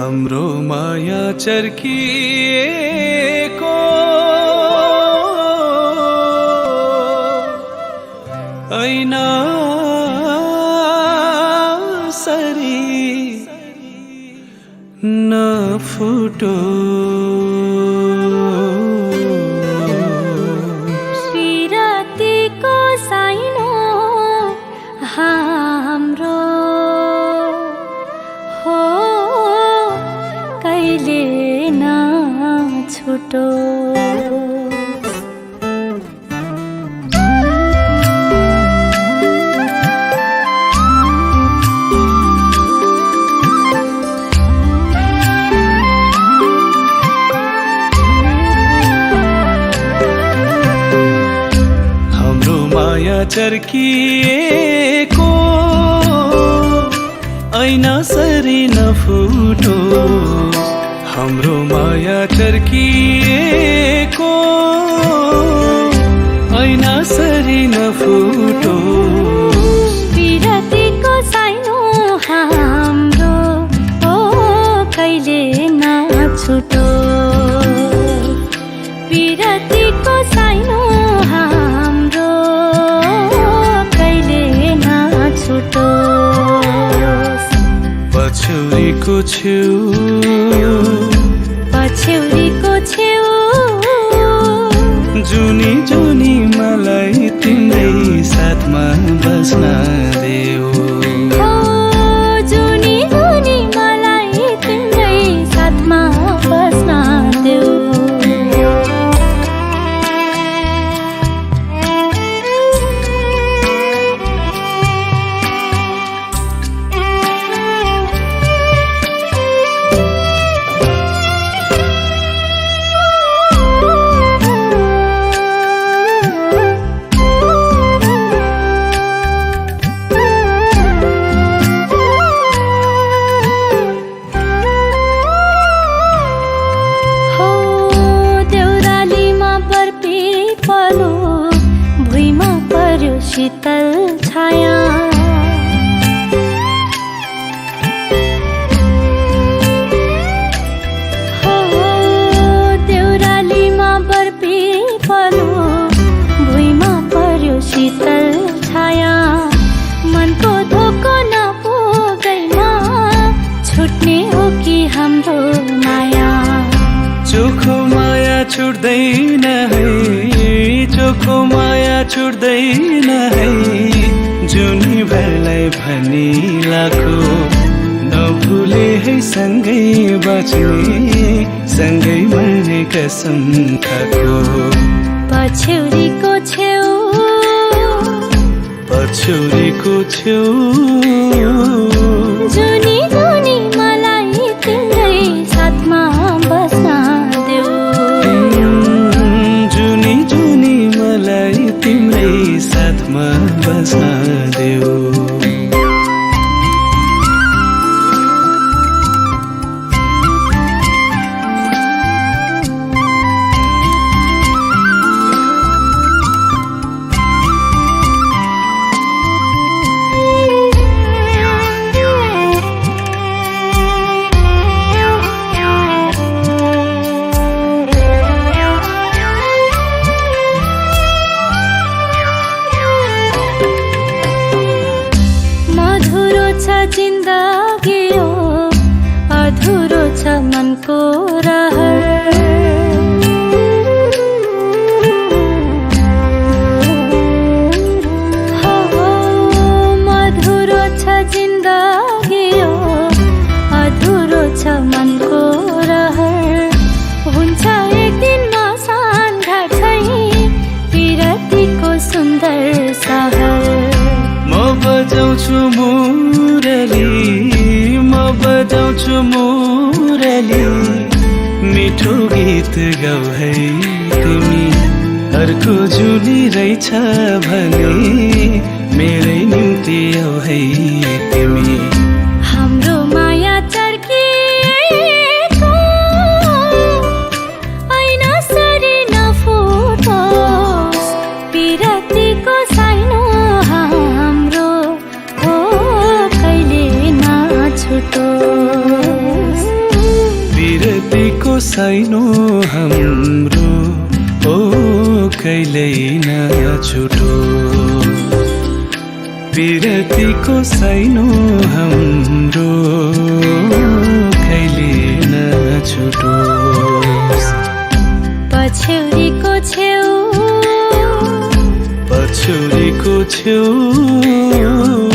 हाम्रो माया चर्किएको ऐना सरी नफुटो विरतीको साइनो हाम्रो हो कहिले नछुटो चर्किएको ऐना सरी नफुटो हाम्रो माया चर्किएको ऐना सरी नफुटो विरतीको साइनो हाम्रो हो कहिले नछुटो विरतीको साइनो हाम्रो पछौरीको छेउ जुनी जुनी मलाई तिम्रै साथमा बस्न देऊ जुनी जुनी मलाई तिम्रै साथमा बस्न देऊ शीतल छाया हो देउरालीमा बर्पी पलो भुइँमा पर्यो शीतल छाया मनको धोको नपुगैमा छुट्ने हो कि हाम्रो माया चोखो माया छुट्दैन है चोखो माया छुट्दैन है जुनी भरलाई भनी लाखो नभुले है सँगै बच्ने सँगै मर्ने कसम खाको पछौरीको छेउ जुनी जुनी मलाई तिम्रै साथमा बस्न देऊ जुनी जुनी मलाई तिम्रै साथमा बस्न देऊ जिन्दगी हो अधुरो छ मनको रहर हो मधुरो छ जिन्दगी हो अधुरो छ मनको रहर हुन्छ एक दिन मसान घाटै विरतीको सुन्दर सहर म बजाउँछु मुरली मिठो गीत गाऊ है तिमी अर्को जुली रहेछ भने मेरै निम्ति आऊ है तिमी हाम्रो माया चर्किएको ऐना सरी नफुटोस् विरतीको साइनो हाम्रो हो कहिले नछुटोस् साइनो हाम्रो ओ कहिल्यै नछुटो पिरतीको साइनो हाम्रो कहिले नछुटो पछ्यौरीको छेउ पछ्यौरीको छेउ